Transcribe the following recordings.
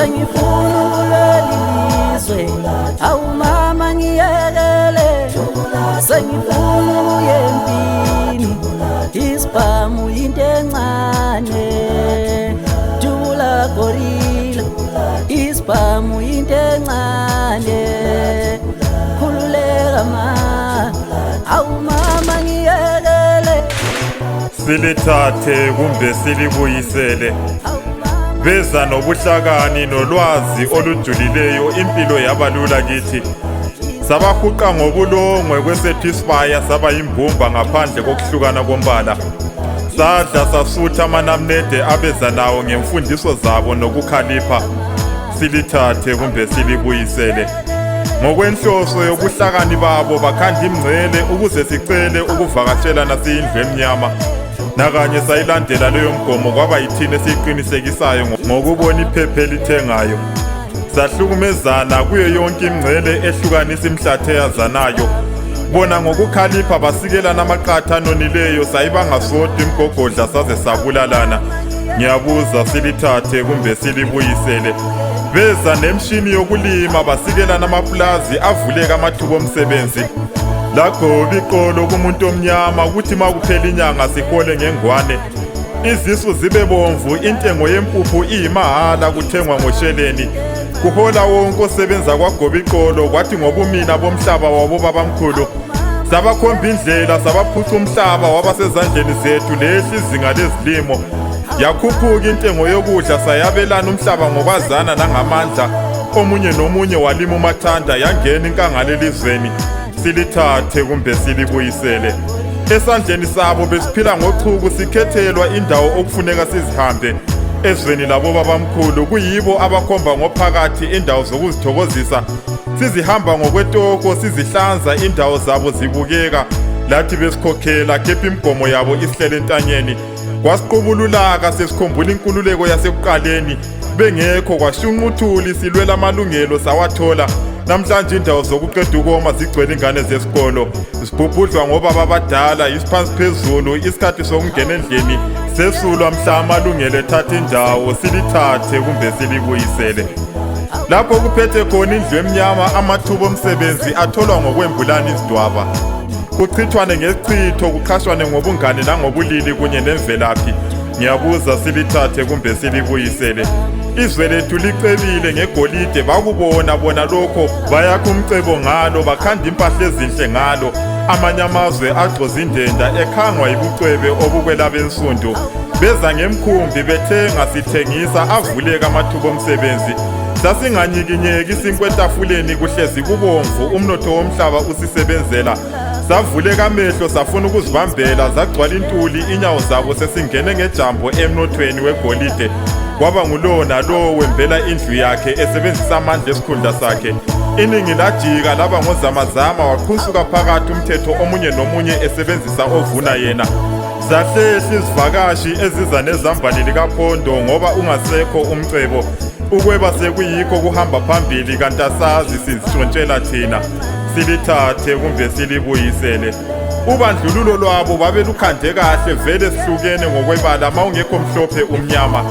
sengifuna ukulelizwe awu mama ngiyekele sengifuna ukuya empini isibhamu into encane jula gorilla isibhamu into encane khululeka ma awu mama ngiyekele silithathe kumbe silibuyisele beza nobuhlakani nolwazi olujulileyo impilo yabalula kithi sabahuqa ngobulongwe kweSatisfyer saba yimbumba ngaphandle kokuhlukana kombala sadla sasutha amanamnede abeza nawo ngemfundiso zabo nokukhalipha silithathe kumbe silibuyisele ngokwenhloso yobuhlakani babo bakhanda imngcele ukuze sicele ukuvakashela nasiyindlu emnyama nakanye sayilandela leyo mgomo kwaba yithini esiqinisekisayo ngokubona iphephe lithengayo sahlukumezana kuyo yonke imngcele ehlukanisa imhlathe yazanayo bona ngokukhalipha basikela namaqatha anonileyo sayibanga sodwa imgogodla saze sabulalana ngiyabuza silithathe kumbe silibuyisele beza nemshini yokulima basikela namapulazi avuleka amathuba omsebenzi lagoba iqolo kumuntu omnyama ukuthi makuphela inyanga sihole ngengwane izisu zibe bomvu intengo yempuphu iyimahala kuthengwa ngosheleni kuhola wonke osebenza kwagoba iqolo kwathi ngobumina bomhlaba wabo babamkhulu sabakhomba indlela sabaphuca umhlaba wabasezandleni zethu lehla izinga lezilimo yakhuphuka intengo yokudla sayabelana umhlaba ngokwazana nangamandla omunye nomunye walima umathanda yangena inkangala elizweni silithathe kumbe silibuyisele esandleni sabo besiphila ngochuku sikhethelwa indawo okufuneka sizihambe ezweni labo babamkhulu kuyibo abakhomba ngophakathi indawo zokuzithokozisa sizihamba ngokwetoko sizihlanza indawo zabo zibukeka lathi besikhokhela kepha imigomo yabo isihlele entanyeni kwasiqubululaka sesikhumbula inkululeko yasekuqaleni bengekho kwashunquthuli silwela amalungelo sawathola namhlanje indawo zokuqeda ukoma zigcwele ingane zesikolo sibhubhudlwa ngobaba abadala isiphansi phezulu isikhathi sokungena endlini sesulwa mhla amalungelo ethatha indawo silithathe kumbe silibuyisele lapho kuphethe khona indlu emnyama amathuba omsebenzi atholwa ngokwembulana izidwaba kuchithwane ngesichitho kuqhashwane ngobungane nangobulili kunye nemvelaphi ngiyabuza silithathe kumbe silibuyisele izwe lethu licebile ngegolide bakubona bona lokho bayakha umcebo ngalo bakhanda impahla ezinhle ngalo amanye amazwe agcoza indenda ekhangwa yibucwebe obukwelabensundu beza ngemkhumbi bethenga sithengisa avuleka amathuba omsebenzi sasinganyikinyeki sinkwetafuleni kuhlezi kubomvu umnotho womhlaba usisebenzela savuleka amehlo safuna ukuzibambela zagcwala intuli inyawo zabo sesingene ngejambo emnothweni wegolide kwaba ngulowo nalowo wembela indlu yakhe esebenzisa amandla esikhundla sakhe iningi lajika laba ngozamazama waqhusuka phakathi umthetho omunye nomunye esebenzisa ovuna yena zahlehla izivakashi eziza nezambane likaphondo ngoba ungasekho umcebo ukweba sekuyikho kuhamba phambili kanti asazi sizitshontshela thina silithathe kumbe silibuyisele ubandlululo lwabo babelukhande kahle vele sihlukene ngokwebala mawungekho mhlophe umnyama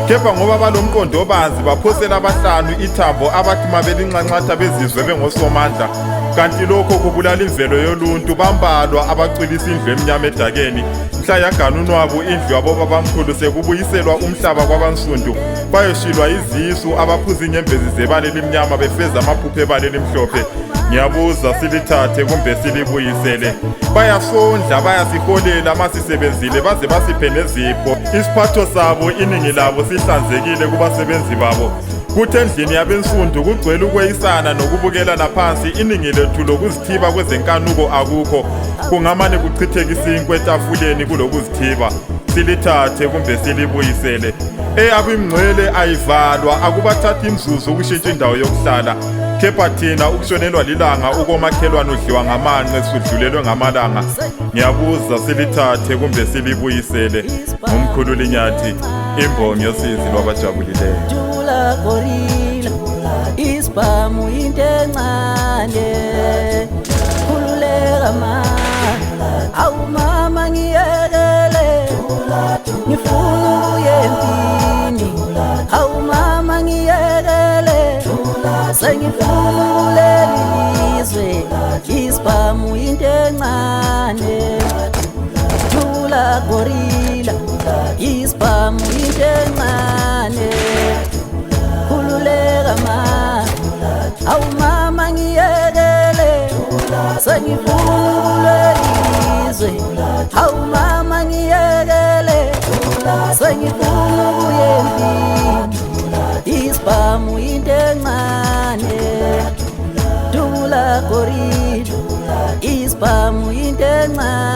kepha ngoba balomqondo obanzi baphosela abahlanu ithambo abathi mabelinxanxatha bezizwe bengosomandla kanti lokho kubulala imvelo yoluntu bambalwa abacwilisa indlu emnyama edakeni mhla yaganunwabo indlu yabo babamkhulu sekubuyiselwa umhlaba kwabansundu bayoshilwa izisu abaphuza inyembezi zebala elimnyama befeza amaphupho ebala elimhlophe ngiyabuza silithathe kumbe silibuyisele bayasondla bayasiholela masisebenzile baze basiphe nezipho isiphatho sabo iningi labo sihlanzekile kubasebenzi babo kuthi endlini yabensundu kugcwele ukweyisana nokubukelana phansi iningi lethu lokuzithiba kwezenkanuko akukho kungamane kuchitheka isinkwa etafuleni kulokuzithiba silithathe kumbe silibuyisele eyabimngcwele ayivalwa akubathathi imzuzu ukushintsha indawo yokuhlala kepha thina ukushonelwa lilanga ukomakhelwane udliwa ngamanqe sudlulelwe ngamalanga ngiyabuza silithathe kumbe silibuyisele ngumkhululi nyathi imbongi yosizi lwabajabulileyo jula gorilla isibhamu into encane khululeka ma awu mama ngiyekele ngifuna ukuya empini awu mama ngiyekele sengifuna kuleli lizwe isibhamu into encane jula gorilla isibhamu into encane khululeka ma awu mama ngiyekele sengifuna kuleli lizwe awu mama ngiyekele sengifuna kuye empini isibhamu into encane dula gorilla isibhamu into encane